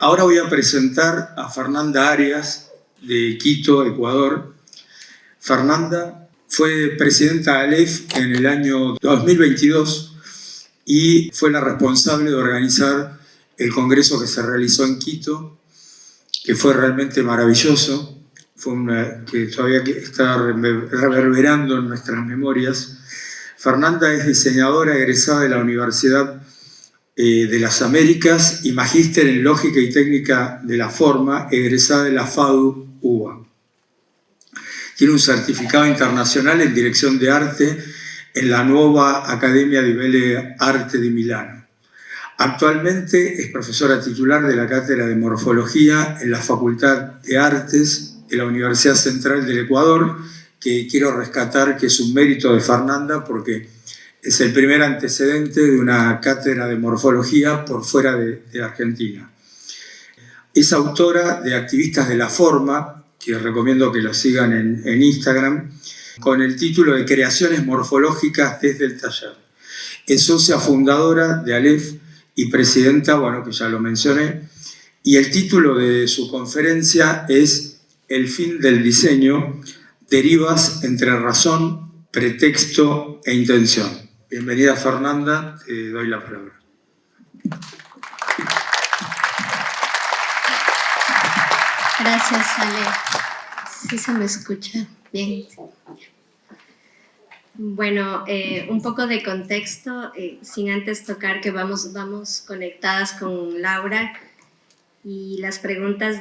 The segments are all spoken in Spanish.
Ahora voy a presentar a Fernanda Arias, de Quito, Ecuador. Fernanda fue presidenta de ALEF en el año 2022 y fue la responsable de organizar el congreso que se realizó en Quito, que fue realmente maravilloso, que todavía está reverberando en nuestras memorias. Fernanda es diseñadora egresada de la Universidad de las Américas y magíster en Lógica y Técnica de la Forma, egresada de la FADU UBA. Tiene un certificado internacional en Dirección de Arte en la Nuova Accademia di Belle Arti de Milano. Actualmente es profesora titular de la Cátedra de Morfología en la Facultad de Artes de la Universidad Central del Ecuador, que quiero rescatar que es un mérito de Fernanda porque es el primer antecedente de una cátedra de morfología por fuera de Argentina. Es autora de Activistas de la Forma, que recomiendo que lo sigan en Instagram, con el título de Creaciones morfológicas desde el taller. Es socia fundadora de ALEF y presidenta, bueno, que ya lo mencioné, y el título de su conferencia es El fin del diseño, derivas entre razón, pretexto e intención. Bienvenida, Fernanda, te doy la palabra. Gracias, Ale. Sí se me escucha bien. Bueno, un poco de contexto, sin antes tocar que vamos conectadas con Laura y las preguntas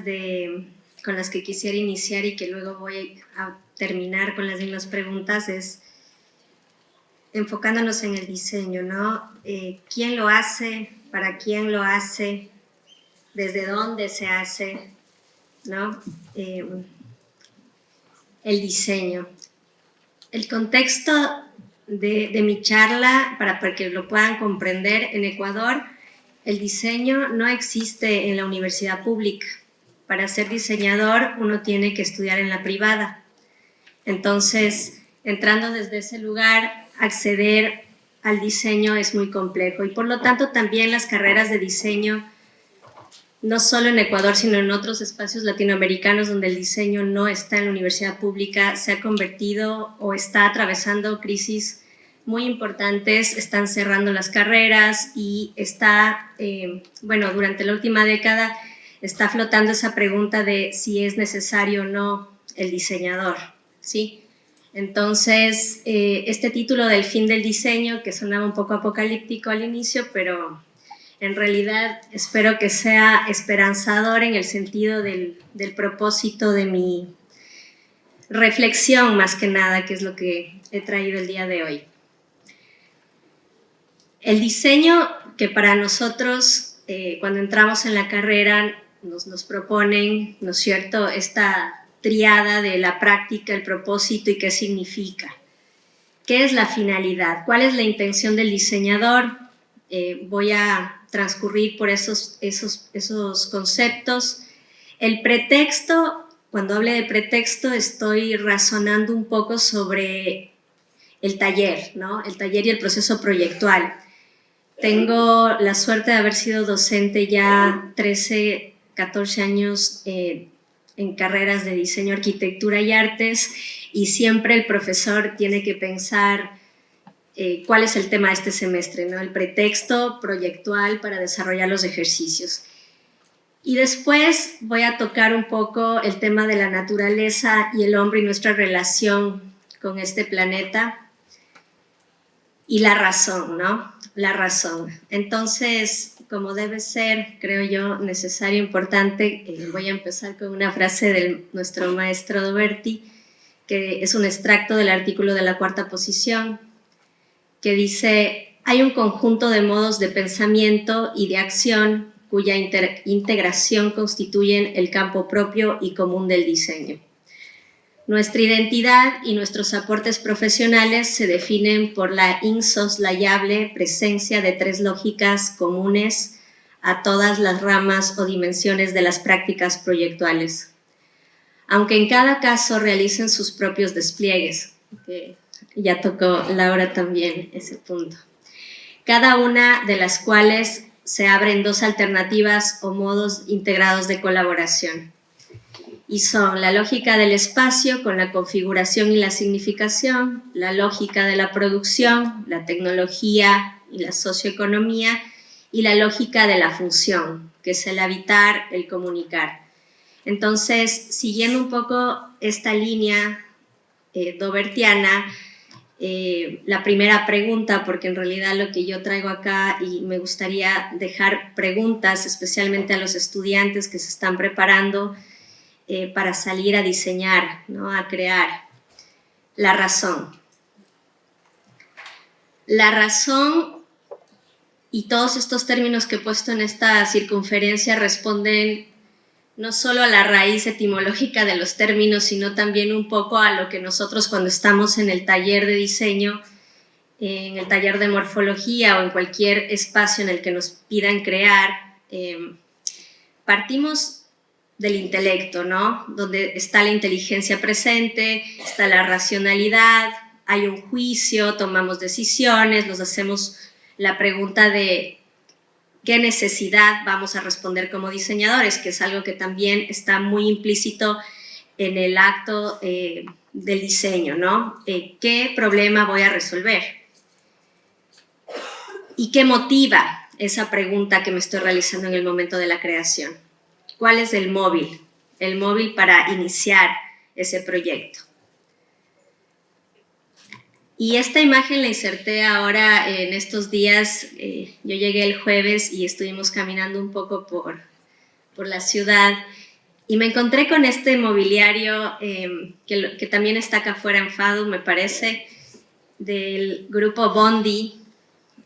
con las que quisiera iniciar y que luego voy a terminar con las mismas preguntas es enfocándonos en el diseño, ¿no? ¿Quién lo hace? ¿Para quién lo hace? ¿Desde dónde se hace? ¿No? El diseño. El contexto de mi charla, para que lo puedan comprender, en Ecuador el diseño no existe en la universidad pública. Para ser diseñador uno tiene que estudiar en la privada. Entonces, entrando desde ese lugar, acceder al diseño es muy complejo y por lo tanto también las carreras de diseño, no solo en Ecuador, sino en otros espacios latinoamericanos donde el diseño no está en la universidad pública, se ha convertido o está atravesando crisis muy importantes, están cerrando las carreras y durante la última década está flotando esa pregunta de si es necesario o no el diseñador, ¿sí? Entonces, este título del fin del diseño, que sonaba un poco apocalíptico al inicio, pero en realidad espero que sea esperanzador en el sentido del propósito de mi reflexión, más que nada, que es lo que he traído el día de hoy. El diseño que para nosotros, cuando entramos en la carrera, nos proponen, ¿no es cierto?, esta triada de la práctica, el propósito y qué significa. ¿Qué es la finalidad? ¿Cuál es la intención del diseñador? Voy a transcurrir por esos conceptos. El pretexto, cuando hable de pretexto, estoy razonando un poco sobre el taller, ¿no? El taller y el proceso proyectual. Tengo la suerte de haber sido docente ya 13, 14 años en carreras de diseño, arquitectura y artes, y siempre el profesor tiene que pensar cuál es el tema de este semestre, ¿no? El pretexto proyectual para desarrollar los ejercicios. Y después voy a tocar un poco el tema de la naturaleza y el hombre y nuestra relación con este planeta y la razón, ¿no? La razón. Entonces, como debe ser, creo yo, necesario, importante, voy a empezar con una frase de nuestro maestro Doberti, que es un extracto del artículo de la cuarta posición, que dice: hay un conjunto de modos de pensamiento y de acción cuya integración constituyen el campo propio y común del diseño. Nuestra identidad y nuestros aportes profesionales se definen por la insoslayable presencia de tres lógicas comunes a todas las ramas o dimensiones de las prácticas proyectuales, aunque en cada caso realicen sus propios despliegues, que ya tocó Laura también ese punto, cada una de las cuales se abren dos alternativas o modos integrados de colaboración. Y son la lógica del espacio con la configuración y la significación, la lógica de la producción, la tecnología y la socioeconomía, y la lógica de la función, que es el habitar, el comunicar. Entonces, siguiendo un poco esta línea dobertiana, la primera pregunta, porque en realidad lo que yo traigo acá, y me gustaría dejar preguntas especialmente a los estudiantes que se están preparando para salir a diseñar, ¿no? A crear. La razón. La razón y todos estos términos que he puesto en esta circunferencia responden no solo a la raíz etimológica de los términos, sino también un poco a lo que nosotros cuando estamos en el taller de diseño, en el taller de morfología o en cualquier espacio en el que nos pidan crear, partimos del intelecto, ¿no? Donde está la inteligencia presente, está la racionalidad, hay un juicio, tomamos decisiones, nos hacemos la pregunta de qué necesidad vamos a responder como diseñadores, que es algo que también está muy implícito en el acto del diseño, ¿no? ¿Qué problema voy a resolver? ¿Y qué motiva esa pregunta que me estoy realizando en el momento de la creación? ¿Cuál es el móvil? El móvil para iniciar ese proyecto. Y esta imagen la inserté ahora en estos días. Yo llegué el jueves y estuvimos caminando un poco por la ciudad y me encontré con este mobiliario que también está acá afuera en FADU, me parece, del grupo Bondi.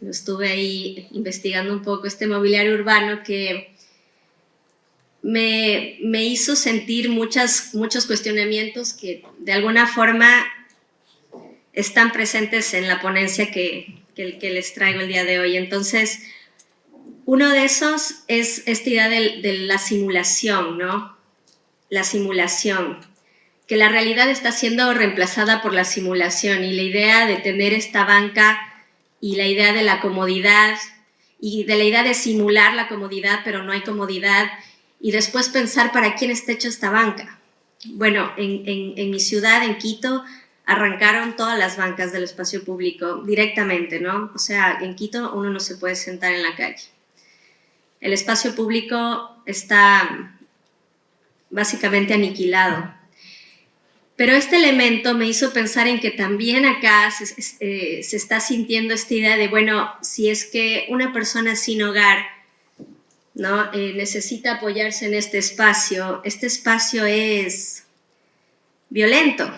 Estuve ahí investigando un poco este mobiliario urbano que me hizo sentir muchos cuestionamientos que de alguna forma están presentes en la ponencia que les traigo el día de hoy. Entonces, uno de esos es esta idea de la simulación, ¿no? La simulación, que la realidad está siendo reemplazada por la simulación, y la idea de tener esta banca y la idea de la comodidad y de la idea de simular la comodidad, pero no hay comodidad, y después pensar para quién está hecha esta banca. Bueno, en mi ciudad, en Quito, arrancaron todas las bancas del espacio público directamente, ¿no? O sea, en Quito uno no se puede sentar en la calle. El espacio público está básicamente aniquilado. Pero este elemento me hizo pensar en que también acá se está sintiendo esta idea de, bueno, si es que una persona sin hogar, ¿no? Necesita apoyarse en este espacio es violento,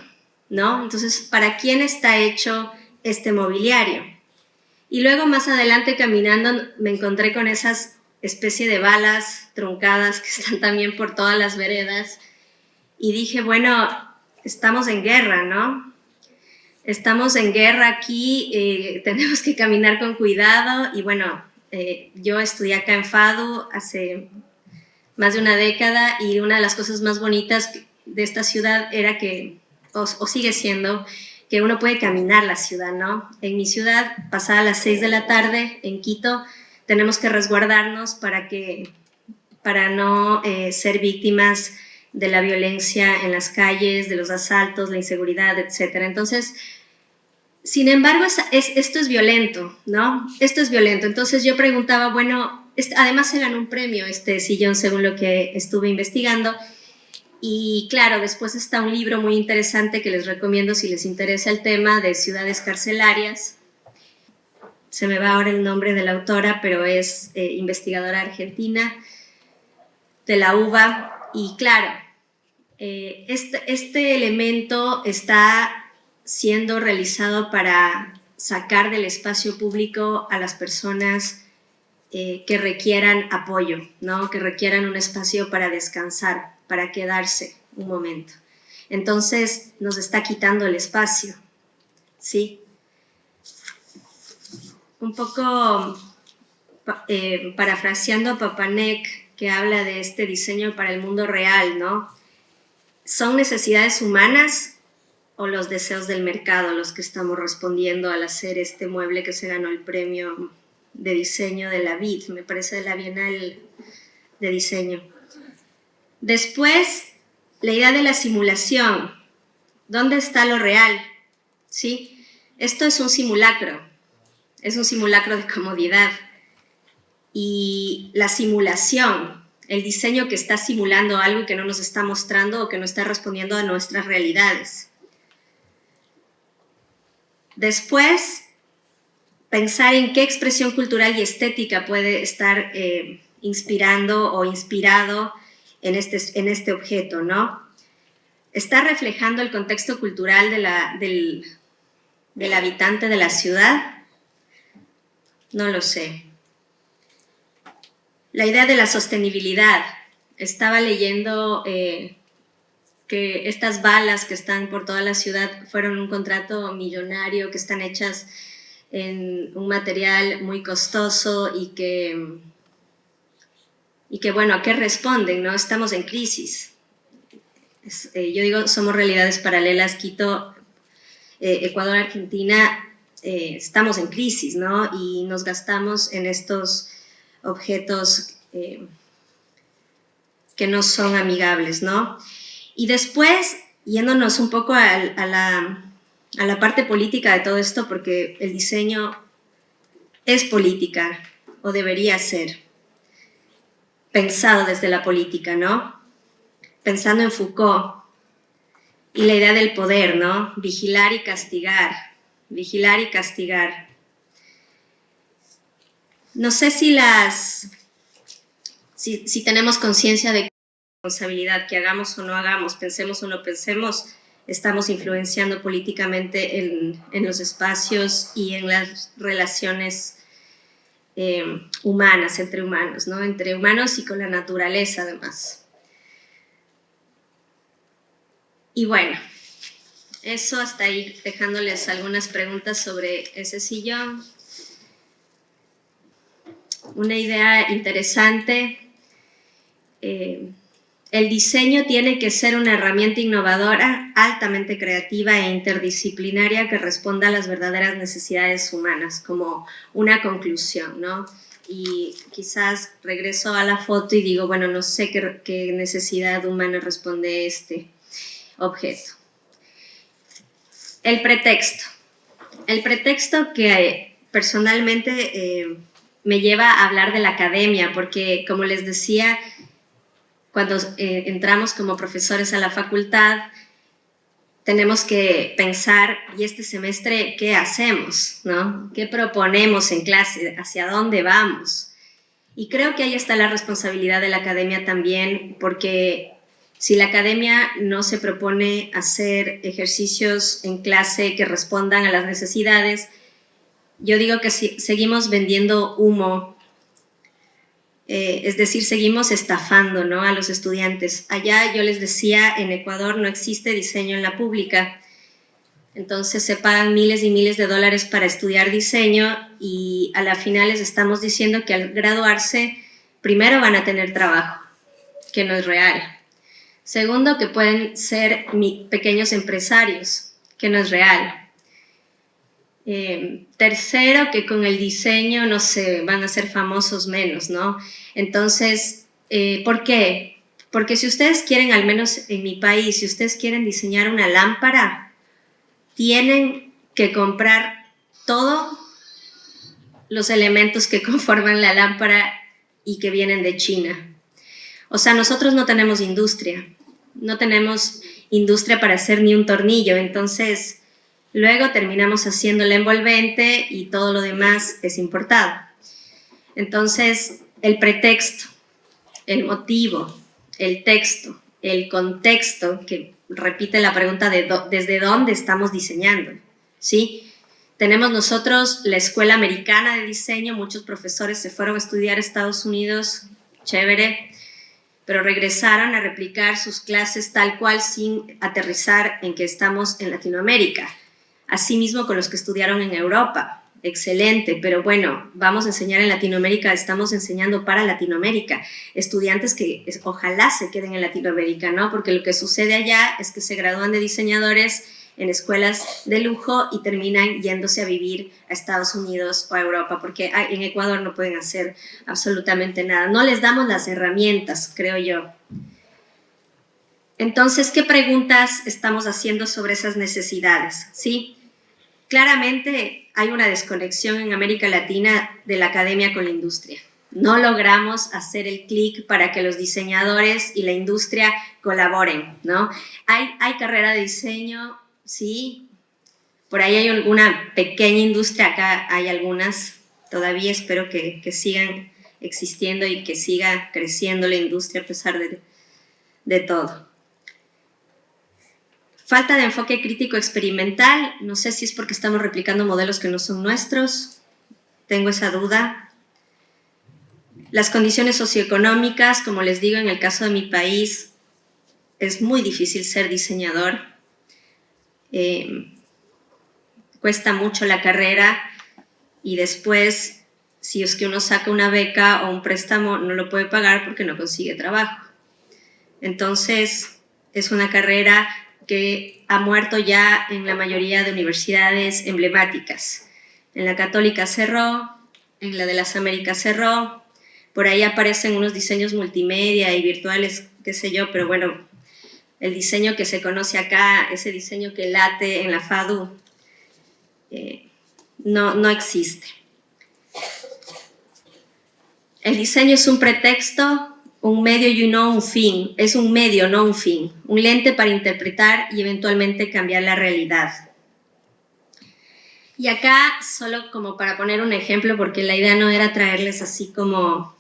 ¿no? Entonces, ¿para quién está hecho este mobiliario? Y luego más adelante caminando me encontré con esas especie de balas truncadas que están también por todas las veredas y dije, bueno, estamos en guerra, ¿no? Estamos en guerra aquí, tenemos que caminar con cuidado y bueno, yo estudié acá en FADU hace más de una década y una de las cosas más bonitas de esta ciudad era que o sigue siendo, que uno puede caminar la ciudad, ¿no? En mi ciudad, pasada las 6 de la tarde, en Quito, tenemos que resguardarnos para no ser víctimas de la violencia en las calles, de los asaltos, la inseguridad, etc. Entonces, sin embargo, esto es violento, ¿no? Esto es violento. Entonces yo preguntaba, bueno, además se ganó un premio este sillón según lo que estuve investigando. Y claro, después está un libro muy interesante que les recomiendo si les interesa el tema de ciudades carcelarias. Se me va ahora el nombre de la autora, pero es investigadora argentina de la UBA. Y claro, este elemento está siendo realizado para sacar del espacio público a las personas que requieran apoyo, ¿no? Que requieran un espacio para descansar, para quedarse un momento. Entonces nos está quitando el espacio, ¿sí? Un poco parafraseando a Papanek, que habla de este diseño para el mundo real, ¿no? ¿Son necesidades humanas o los deseos del mercado los que estamos respondiendo al hacer este mueble que se ganó el premio de diseño de la BID, me parece, de la Bienal de Diseño. Después, la idea de la simulación. ¿Dónde está lo real? ¿Sí? Esto es un simulacro de comodidad. Y la simulación, el diseño que está simulando algo y que no nos está mostrando o que no está respondiendo a nuestras realidades. Después, pensar en qué expresión cultural y estética puede estar inspirando o inspirado en este objeto, ¿no? ¿Está reflejando el contexto cultural del habitante de la ciudad? No lo sé. La idea de la sostenibilidad. Estaba leyendo que estas balas que están por toda la ciudad fueron un contrato millonario, que están hechas en un material muy costoso y que bueno, ¿a qué responden? ¿No? Estamos en crisis. Yo digo, somos realidades paralelas. Quito, Ecuador, Argentina, estamos en crisis, ¿no? Y nos gastamos en estos objetos que no son amigables, ¿no? Y después, yéndonos un poco a la parte política de todo esto, porque el diseño es política, o debería ser, pensado desde la política, ¿no? Pensando en Foucault y la idea del poder, ¿no? Vigilar y castigar, vigilar y castigar. No sé si tenemos conciencia de que la responsabilidad, que hagamos o no hagamos, pensemos o no pensemos, estamos influenciando políticamente en los espacios y en las relaciones humanas, entre humanos, ¿no? Entre humanos y con la naturaleza, además. Y bueno, eso hasta ahí, dejándoles algunas preguntas sobre ese sillón. Una idea interesante. El diseño tiene que ser una herramienta innovadora, altamente creativa e interdisciplinaria que responda a las verdaderas necesidades humanas, como una conclusión, ¿no? Y quizás regreso a la foto y digo, bueno, no sé qué necesidad humana responde este objeto. El pretexto. El pretexto que personalmente me lleva a hablar de la academia, porque como les decía, cuando entramos como profesores a la facultad, tenemos que pensar, ¿y este semestre qué hacemos? ¿No? ¿Qué proponemos en clase? ¿Hacia dónde vamos? Y creo que ahí está la responsabilidad de la academia también, porque si la academia no se propone hacer ejercicios en clase que respondan a las necesidades, yo digo que seguimos vendiendo humo. Es decir, seguimos estafando, ¿no?, a los estudiantes. Allá yo les decía, en Ecuador no existe diseño en la pública, entonces se pagan miles y miles de dólares para estudiar diseño y a la final les estamos diciendo que al graduarse primero van a tener trabajo, que no es real. Segundo, que pueden ser pequeños empresarios, que no es real. Tercero, que con el diseño, no sé, van a ser famosos menos, ¿no? Entonces, ¿por qué? Porque si ustedes quieren, al menos en mi país, si ustedes quieren diseñar una lámpara, tienen que comprar todos los elementos que conforman la lámpara y que vienen de China. O sea, nosotros no tenemos industria para hacer ni un tornillo, entonces luego terminamos haciendo la envolvente y todo lo demás es importado. Entonces, el pretexto, el motivo, el texto, el contexto, que repite la pregunta de desde dónde estamos diseñando, ¿sí? Tenemos nosotros la Escuela Americana de Diseño, muchos profesores se fueron a estudiar a Estados Unidos, chévere, pero regresaron a replicar sus clases tal cual sin aterrizar en que estamos en Latinoamérica. Asimismo con los que estudiaron en Europa, excelente, pero bueno, vamos a enseñar en Latinoamérica, estamos enseñando para Latinoamérica, estudiantes que ojalá se queden en Latinoamérica, ¿no? Porque lo que sucede allá es que se gradúan de diseñadores en escuelas de lujo y terminan yéndose a vivir a Estados Unidos o a Europa, porque en Ecuador no pueden hacer absolutamente nada. No les damos las herramientas, creo yo. Entonces, ¿qué preguntas estamos haciendo sobre esas necesidades? ¿Sí? Claramente hay una desconexión en América Latina de la academia con la industria. No logramos hacer el clic para que los diseñadores y la industria colaboren, ¿no? Hay carrera de diseño, sí, por ahí hay una pequeña industria, acá hay algunas, todavía espero que sigan existiendo y que siga creciendo la industria a pesar de todo. Falta de enfoque crítico experimental, no sé si es porque estamos replicando modelos que no son nuestros, tengo esa duda. Las condiciones socioeconómicas, como les digo, en el caso de mi país, es muy difícil ser diseñador. Cuesta mucho la carrera y después, si es que uno saca una beca o un préstamo, no lo puede pagar porque no consigue trabajo. Entonces, es una carrera que ha muerto ya en la mayoría de universidades emblemáticas. En la Católica cerró, en la de las Américas cerró, por ahí aparecen unos diseños multimedia y virtuales, qué sé yo, pero bueno, el diseño que se conoce acá, ese diseño que late en la FADU, no existe. El diseño es un pretexto, un medio y no un fin. Es un medio, no un fin. Un lente para interpretar y eventualmente cambiar la realidad. Y acá, solo como para poner un ejemplo, porque la idea no era traerles así como,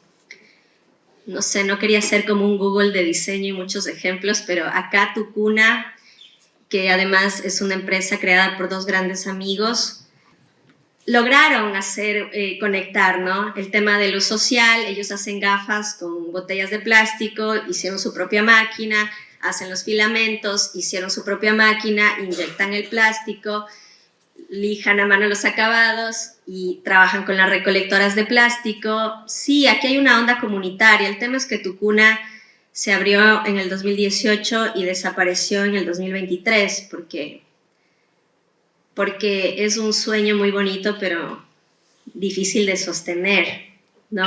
no sé, no quería ser como un Google de diseño y muchos ejemplos, pero acá Tucuna, que además es una empresa creada por dos grandes amigos, lograron hacer, conectar, ¿no? El tema de lo social, ellos hacen gafas con botellas de plástico, hicieron su propia máquina, hacen los filamentos, hicieron su propia máquina, inyectan el plástico, lijan a mano los acabados y trabajan con las recolectoras de plástico. Sí, aquí hay una onda comunitaria. El tema es que Tucuna se abrió en el 2018 y desapareció en el 2023 porque es un sueño muy bonito, pero difícil de sostener, ¿no?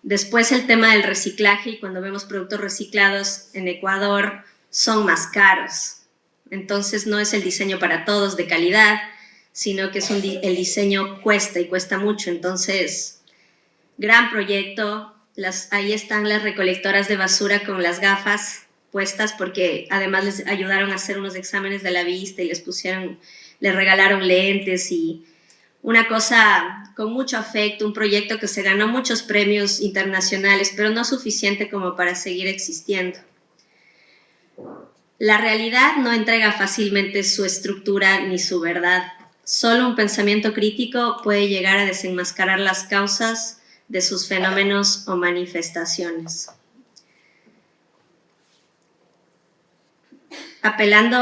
Después el tema del reciclaje, y cuando vemos productos reciclados en Ecuador, son más caros. Entonces no es el diseño para todos de calidad, sino que el diseño cuesta y cuesta mucho. Entonces, gran proyecto. Ahí están las recolectoras de basura con las gafas puestas, porque además les ayudaron a hacer unos exámenes de la vista y les regalaron lentes y una cosa con mucho afecto, un proyecto que se ganó muchos premios internacionales, pero no suficiente como para seguir existiendo. La realidad no entrega fácilmente su estructura ni su verdad. Solo un pensamiento crítico puede llegar a desenmascarar las causas de sus fenómenos o manifestaciones. Apelando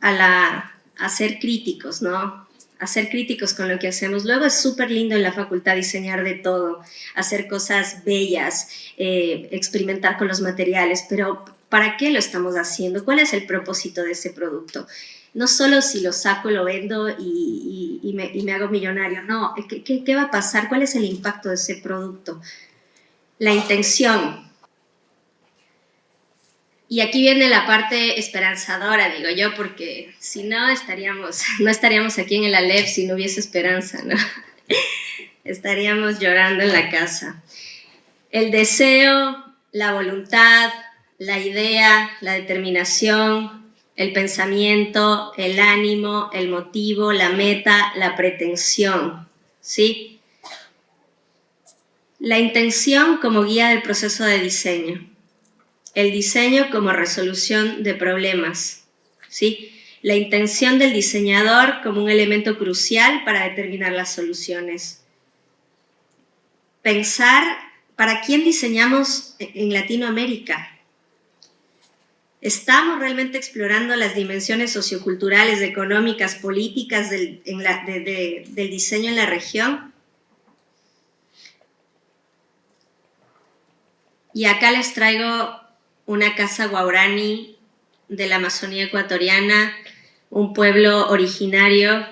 a ser críticos, ¿no? A ser críticos con lo que hacemos. Luego es súper lindo en la facultad diseñar de todo, hacer cosas bellas, experimentar con los materiales, pero ¿para qué lo estamos haciendo? ¿Cuál es el propósito de ese producto? No solo si lo saco, lo vendo y me hago millonario, no. ¿Qué va a pasar? ¿Cuál es el impacto de ese producto? La intención. Y aquí viene la parte esperanzadora, digo yo, porque si no estaríamos aquí en el Aleph si no hubiese esperanza, ¿no? Estaríamos llorando en la casa. El deseo, la voluntad, la idea, la determinación, el pensamiento, el ánimo, el motivo, la meta, la pretensión, ¿sí? La intención como guía del proceso de diseño. El diseño como resolución de problemas, ¿sí? La intención del diseñador como un elemento crucial para determinar las soluciones. Pensar, ¿para quién diseñamos en Latinoamérica? ¿Estamos realmente explorando las dimensiones socioculturales, económicas, políticas del diseño en la región? Y acá les traigo una casa guaraní de la Amazonía ecuatoriana un pueblo originario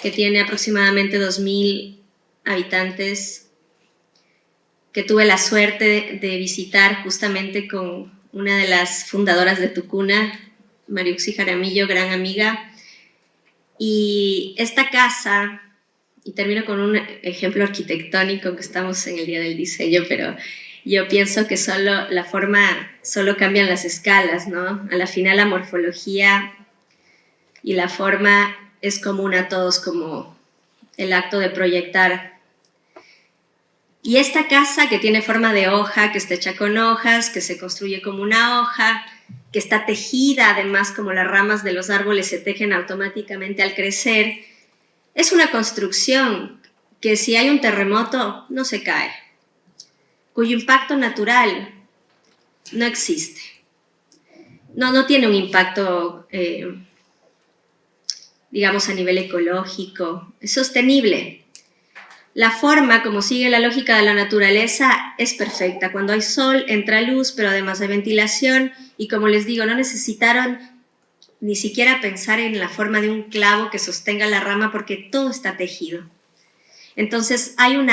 que tiene aproximadamente 2.000 habitantes, que tuve la suerte de visitar justamente con una de las fundadoras de Tucuna, Mariuxi Jaramillo, gran amiga. Y esta casa, y termino con un ejemplo arquitectónico, que estamos en el Día del Diseño, pero yo pienso que solo la forma, solo cambian las escalas, ¿no? A la final la morfología y la forma es común a todos, como el acto de proyectar. Y esta casa, que tiene forma de hoja, que está hecha con hojas, que se construye como una hoja, que está tejida, además, como las ramas de los árboles se tejen automáticamente al crecer, es una construcción que si hay un terremoto no se cae, cuyo impacto natural no existe. No tiene un impacto, digamos, a nivel ecológico, es sostenible. La forma, como sigue la lógica de la naturaleza, es perfecta. Cuando hay sol, entra luz, pero además hay ventilación. Y como les digo, no necesitaron ni siquiera pensar en la forma de un clavo que sostenga la rama, porque todo está tejido. Entonces, hay un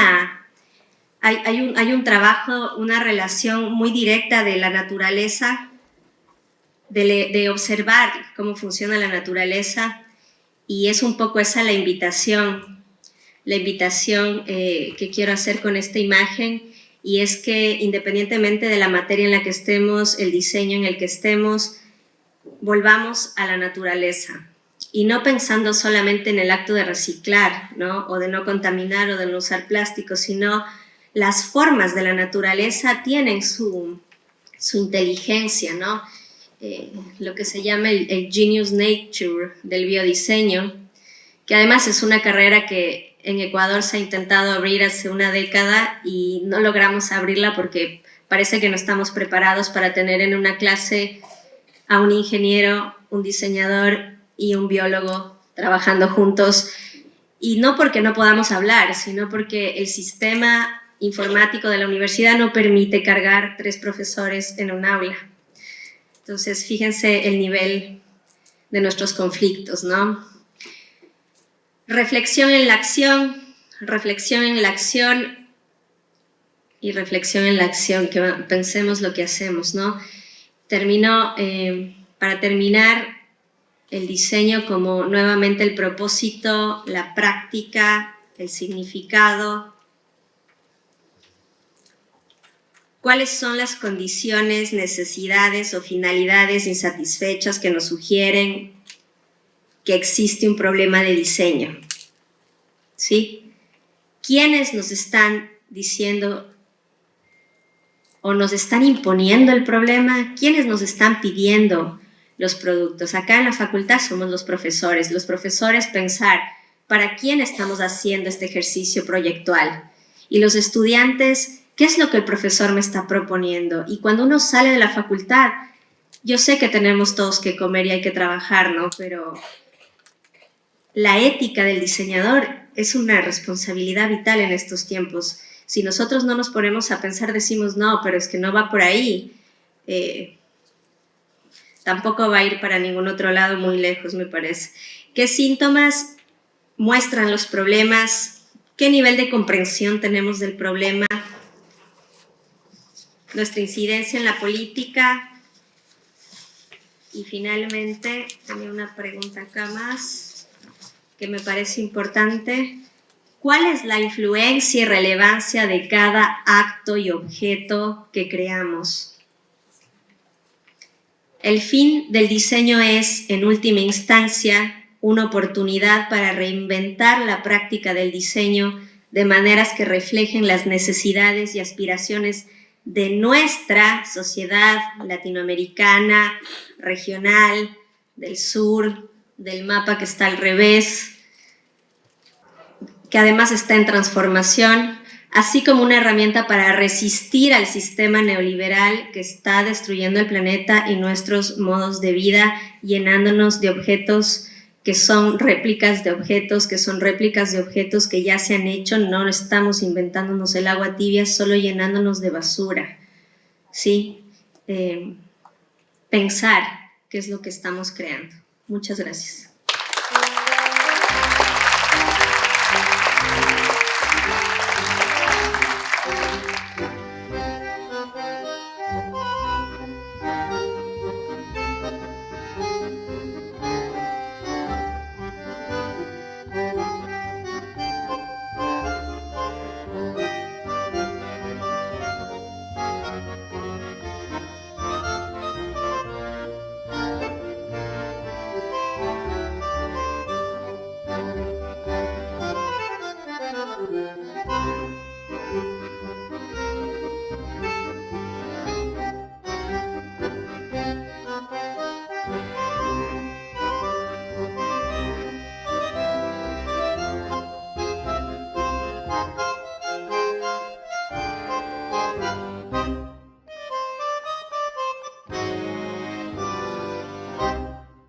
trabajo, una relación muy directa de la naturaleza, de observar cómo funciona la naturaleza, y es un poco esa la invitación que quiero hacer con esta imagen, y es que independientemente de la materia en la que estemos, el diseño en el que estemos, volvamos a la naturaleza, y no pensando solamente en el acto de reciclar, ¿no? O de no contaminar o de no usar plástico, sino las formas de la naturaleza tienen su inteligencia, ¿no? Lo que se llama el Genius Nature del biodiseño, que además es una carrera que en Ecuador se ha intentado abrir hace una década y no logramos abrirla porque parece que no estamos preparados para tener en una clase a un ingeniero, un diseñador y un biólogo trabajando juntos, y no porque no podamos hablar, sino porque el sistema informático de la universidad no permite cargar 3 profesores en un aula. Entonces, fíjense el nivel de nuestros conflictos, ¿no? Reflexión en la acción y reflexión en la acción, que pensemos lo que hacemos, ¿no? Para terminar, el diseño como nuevamente el propósito, la práctica, el significado. ¿Cuáles son las condiciones, necesidades o finalidades insatisfechas que nos sugieren que existe un problema de diseño? ¿Sí? ¿Quiénes nos están diciendo o nos están imponiendo el problema? ¿Quiénes nos están pidiendo los productos? Acá en la facultad somos los profesores. Los profesores pensar para quién estamos haciendo este ejercicio proyectual. Y los estudiantes, ¿qué es lo que el profesor me está proponiendo? Y cuando uno sale de la facultad, yo sé que tenemos todos que comer y hay que trabajar, ¿no? Pero la ética del diseñador es una responsabilidad vital en estos tiempos. Si nosotros no nos ponemos a pensar, decimos, no, pero es que no va por ahí. Tampoco va a ir para ningún otro lado muy lejos, me parece. ¿Qué síntomas muestran los problemas? ¿Qué nivel de comprensión tenemos del problema? Nuestra incidencia en la política. Y finalmente, tenía una pregunta acá más que me parece importante. ¿Cuál es la influencia y relevancia de cada acto y objeto que creamos? El fin del diseño es, en última instancia, una oportunidad para reinventar la práctica del diseño de maneras que reflejen las necesidades y aspiraciones de nuestra sociedad latinoamericana, regional, del sur, del mapa que está al revés, que además está en transformación, así como una herramienta para resistir al sistema neoliberal que está destruyendo el planeta y nuestros modos de vida, llenándonos de objetos que son réplicas de objetos, que ya se han hecho. No estamos inventándonos el agua tibia, solo llenándonos de basura, ¿sí? Pensar qué es lo que estamos creando. Muchas gracias.